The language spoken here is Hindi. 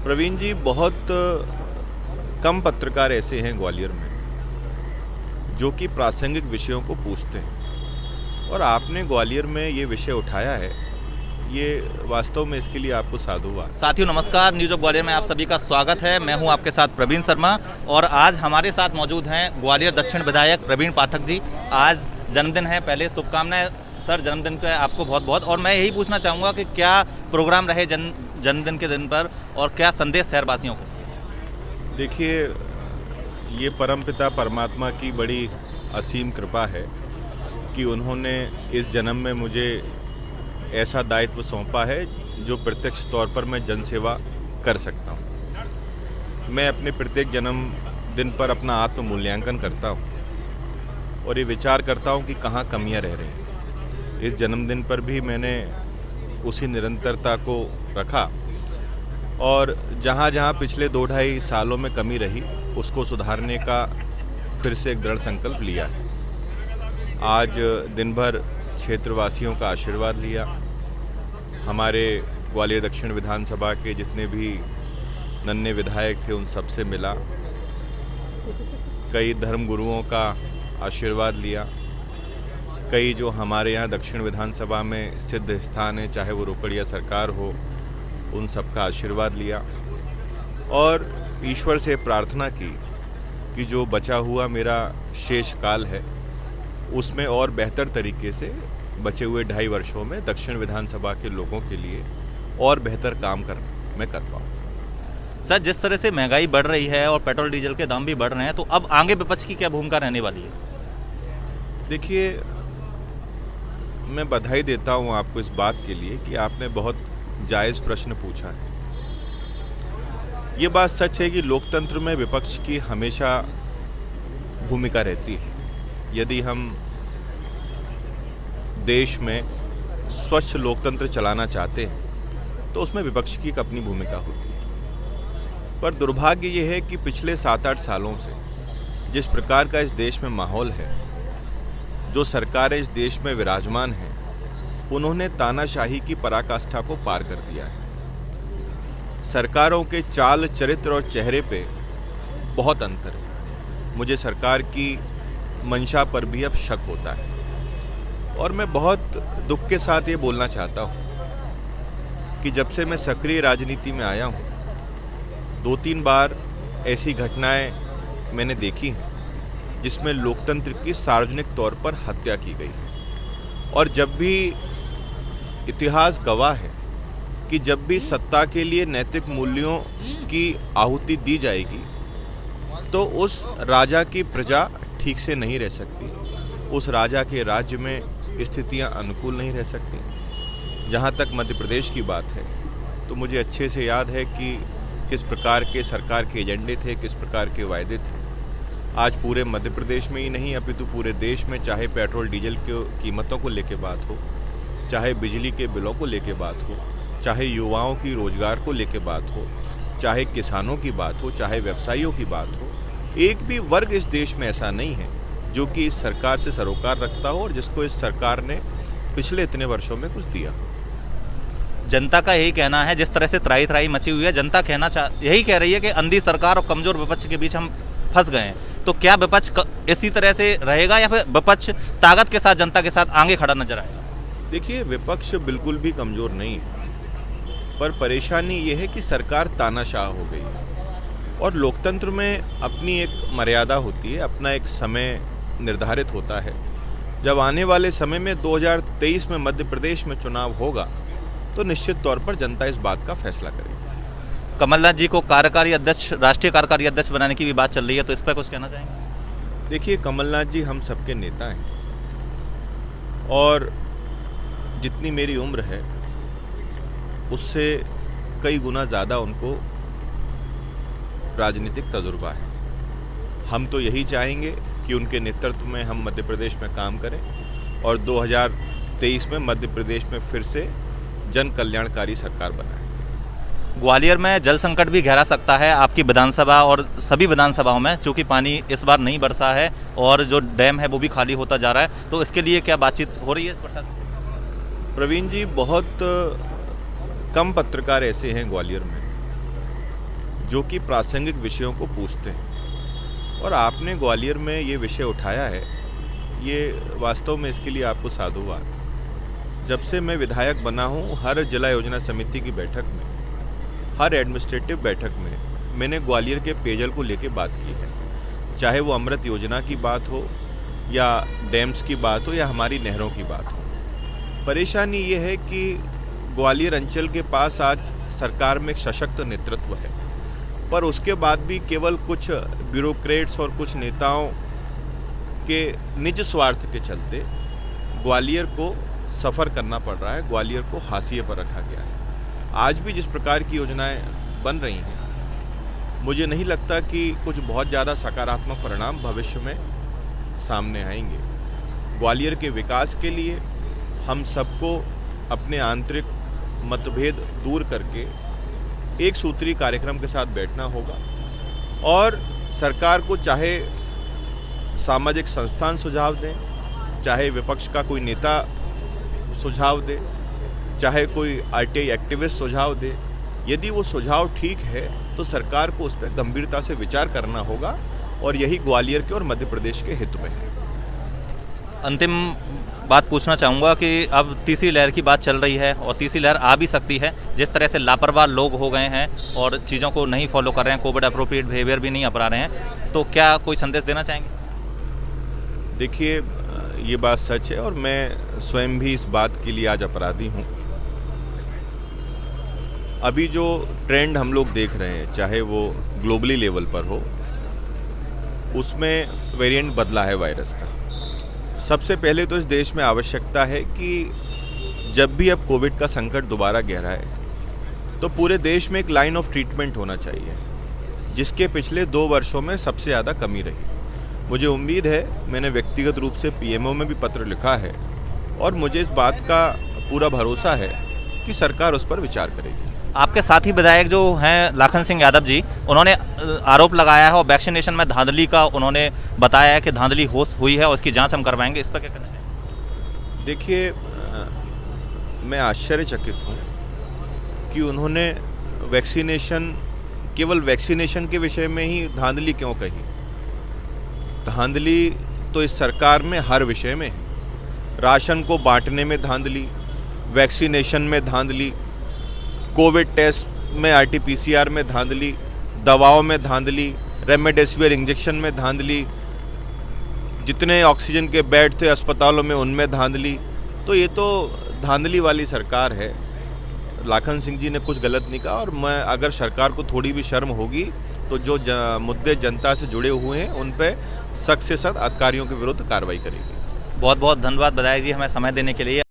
प्रवीण जी, बहुत कम पत्रकार ऐसे हैं ग्वालियर में जो कि प्रासंगिक विषयों को पूछते हैं, और आपने ग्वालियर में ये विषय उठाया है, ये वास्तव में इसके लिए आपको साधुवाद। साथियों नमस्कार, न्यूज़ ऑफ ग्वालियर में आप सभी का स्वागत है। मैं हूं आपके साथ प्रवीण शर्मा और आज हमारे साथ मौजूद हैं ग्वालियर दक्षिण विधायक प्रवीण पाठक जी। आज जन्मदिन है, पहले शुभकामनाएं सर जन्मदिन पे आपको बहुत बहुत। और मैं यही पूछना चाहूँगा कि क्या प्रोग्राम रहे जन्मदिन के दिन पर और क्या संदेश शहरवासियों को? देखिए, ये परमपिता परमात्मा की बड़ी असीम कृपा है कि उन्होंने इस जन्म में मुझे ऐसा दायित्व सौंपा है जो प्रत्यक्ष तौर पर मैं जनसेवा कर सकता हूँ। मैं अपने प्रत्येक जन्मदिन पर अपना आत्म मूल्यांकन करता हूँ और ये विचार करता हूँ कि कहाँ कमियाँ रह रही हैं। इस जन्मदिन पर भी मैंने उसी निरंतरता को रखा और जहाँ जहाँ पिछले 2-2.5 सालों में कमी रही उसको सुधारने का फिर से एक दृढ़ संकल्प लिया है। आज दिन भर क्षेत्रवासियों का आशीर्वाद लिया। हमारे ग्वालियर दक्षिण विधानसभा के जितने भी नन्हे विधायक थे उन सबसे मिला, कई धर्मगुरुओं का आशीर्वाद लिया, कई जो हमारे यहाँ दक्षिण विधानसभा में सिद्ध स्थान है, चाहे वो रोकड़िया सरकार हो, उन सबका आशीर्वाद लिया और ईश्वर से प्रार्थना की कि जो बचा हुआ मेरा शेष काल है उसमें और बेहतर तरीके से बचे हुए 2.5 वर्षों में दक्षिण विधानसभा के लोगों के लिए और बेहतर काम मैं कर पाऊँ। सर, जिस तरह से महंगाई बढ़ रही है और पेट्रोल डीजल के दाम भी बढ़ रहे हैं, तो अब आगे विपक्ष की क्या भूमिका रहने वाली है? देखिए, मैं बधाई देता हूँ आपको इस बात के लिए कि आपने बहुत जायज़ प्रश्न पूछा है। ये बात सच है कि लोकतंत्र में विपक्ष की हमेशा भूमिका रहती है। यदि हम देश में स्वच्छ लोकतंत्र चलाना चाहते हैं तो उसमें विपक्ष की एक अपनी भूमिका होती है। पर दुर्भाग्य ये है कि पिछले 7-8 सालों से जिस प्रकार का इस देश में माहौल है, जो सरकारें इस देश में विराजमान हैं, उन्होंने तानाशाही की पराकाष्ठा को पार कर दिया है। सरकारों के चाल, चरित्र और चेहरे पे बहुत अंतर है। मुझे सरकार की मंशा पर भी अब शक होता है और मैं बहुत दुख के साथ ये बोलना चाहता हूँ कि जब से मैं सक्रिय राजनीति में आया हूँ, 2-3 बार ऐसी घटनाएं मैंने देखी हैं जिसमें लोकतंत्र की सार्वजनिक तौर पर हत्या की गई है। और जब भी इतिहास गवाह है कि जब भी सत्ता के लिए नैतिक मूल्यों की आहुति दी जाएगी तो उस राजा की प्रजा ठीक से नहीं रह सकती, उस राजा के राज्य में स्थितियां अनुकूल नहीं रह सकती। जहां तक मध्य प्रदेश की बात है तो मुझे अच्छे से याद है कि किस प्रकार के सरकार के एजेंडे थे, किस प्रकार के वायदे थे। आज पूरे मध्य प्रदेश में ही नहीं अपितु पूरे देश में, चाहे पेट्रोल डीजल की कीमतों को लेकर बात हो, चाहे बिजली के बिलों को लेकर बात हो, चाहे युवाओं की रोजगार को लेकर बात हो, चाहे किसानों की बात हो, चाहे व्यवसायियों की बात हो, एक भी वर्ग इस देश में ऐसा नहीं है जो कि इस सरकार से सरोकार रखता हो और जिसको इस सरकार ने पिछले इतने वर्षों में कुछ दिया। जनता का यही कहना है, जिस तरह से त्राही त्राही मची हुई है, जनता यही कह रही है कि अंधी सरकार और कमजोर विपक्ष के बीच हम फंस गए हैं। तो क्या विपक्ष इसी तरह से रहेगा या फिर विपक्ष ताकत के साथ जनता के साथ आगे खड़ा नजर आएगा? देखिए, विपक्ष बिल्कुल भी कमजोर नहीं है, पर परेशानी ये है कि सरकार तानाशाह हो गई है और लोकतंत्र में अपनी एक मर्यादा होती है, अपना एक समय निर्धारित होता है। जब आने वाले समय में 2023 में मध्य प्रदेश में चुनाव होगा तो निश्चित तौर पर जनता इस बात का फैसला करेगी। कमलनाथ जी को कार्यकारी अध्यक्ष, राष्ट्रीय कार्यकारी अध्यक्ष बनाने की भी बात चल रही है, तो इस पर कुछ कहना चाहेंगे? देखिए, कमलनाथ जी हम सबके नेता हैं और जितनी मेरी उम्र है उससे कई गुना ज़्यादा उनको राजनीतिक तजुर्बा है। हम तो यही चाहेंगे कि उनके नेतृत्व में हम मध्य प्रदेश में काम करें और 2023 में मध्य प्रदेश में फिर से जन कल्याणकारी सरकार बनाएं। ग्वालियर में जल संकट भी गहरा सकता है आपकी विधानसभा और सभी विधानसभाओं में, क्योंकि पानी इस बार नहीं बरसा है और जो डैम है वो भी खाली होता जा रहा है। तो इसके लिए क्या बातचीत हो रही है इस प्रशासन? प्रवीण जी, बहुत कम पत्रकार ऐसे हैं ग्वालियर में जो कि प्रासंगिक विषयों को पूछते हैं। और आपने ग्वालियर में ये विषय उठाया है, ये वास्तव में इसके लिए आपको साधुवाद। जब से मैं विधायक बना हूँ, हर जिला योजना समिति की बैठक में, हर एडमिनिस्ट्रेटिव बैठक में मैंने ग्वालियर के पेयजल को लेकर बात की है। चाहे वो अमृत योजना की बात हो या डैम्स की बात हो या हमारी नहरों की बात हो। परेशानी ये है कि ग्वालियर अंचल के पास आज सरकार में एक सशक्त नेतृत्व है, पर उसके बाद भी केवल कुछ ब्यूरोक्रेट्स और कुछ नेताओं के निज स्वार्थ के चलते ग्वालियर को सफ़र करना पड़ रहा है, ग्वालियर को हाशिए पर रखा गया है। आज भी जिस प्रकार की योजनाएं बन रही हैं, मुझे नहीं लगता कि कुछ बहुत ज़्यादा सकारात्मक परिणाम भविष्य में सामने आएंगे। ग्वालियर के विकास के लिए हम सबको अपने आंतरिक मतभेद दूर करके एक सूत्री कार्यक्रम के साथ बैठना होगा और सरकार को चाहे सामाजिक संस्थान सुझाव दें, चाहे विपक्ष का कोई नेता सुझाव दे, चाहे कोई आरटीआई एक्टिविस्ट सुझाव दे, यदि वो सुझाव ठीक है तो सरकार को उस पर गंभीरता से विचार करना होगा और यही ग्वालियर के और मध्य प्रदेश के हित में है। अंतिम बात पूछना चाहूँगा कि अब तीसरी लहर की बात चल रही है और तीसरी लहर आ भी सकती है। जिस तरह से लापरवाह लोग हो गए हैं और चीज़ों को नहीं फॉलो कर रहे हैं, कोविड अप्रोप्रिएट बिहेवियर भी नहीं अपना रहे हैं, तो क्या कोई संदेश देना चाहेंगे? देखिए, ये बात सच है और मैं स्वयं भी इस बात के लिए आज अपराधी हूँ। अभी जो ट्रेंड हम लोग देख रहे हैं, चाहे वो ग्लोबली लेवल पर हो, उसमें वेरिएंट बदला है वायरस का। सबसे पहले तो इस देश में आवश्यकता है कि जब भी अब कोविड का संकट दोबारा गहराए तो पूरे देश में एक लाइन ऑफ ट्रीटमेंट होना चाहिए, जिसके पिछले 2 वर्षों में सबसे ज़्यादा कमी रही। मुझे उम्मीद है, मैंने व्यक्तिगत रूप से पीएमओ में भी पत्र लिखा है और मुझे इस बात का पूरा भरोसा है कि सरकार उस पर विचार करेगी। आपके साथी विधायक जो हैं लाखन सिंह यादव जी, उन्होंने आरोप लगाया है और वैक्सीनेशन में धांधली का उन्होंने बताया है कि धांधली हुई है और उसकी जांच हम करवाएंगे। इस पर क्या कहना है? देखिए, मैं आश्चर्यचकित हूँ कि उन्होंने केवल वैक्सीनेशन के विषय में ही धांधली क्यों कही। धांधली तो इस सरकार में हर विषय में है। राशन को बांटने में धांधली, वैक्सीनेशन में धांधली, कोविड टेस्ट में आरटीपीसीआर में धांधली, दवाओं में धांधली, रेमडेसिविर इंजेक्शन में धांधली, जितने ऑक्सीजन के बेड थे अस्पतालों में उनमें धांधली। तो ये तो धांधली वाली सरकार है। लाखन सिंह जी ने कुछ गलत नहीं कहा और मैं अगर सरकार को थोड़ी भी शर्म होगी तो जो मुद्दे जनता से जुड़े हुए हैं उन पे सख्त से सख्त अधिकारियों के विरुद्ध कार्रवाई करेगी। बहुत बहुत धन्यवाद विधायक जी, हमें समय देने के लिए।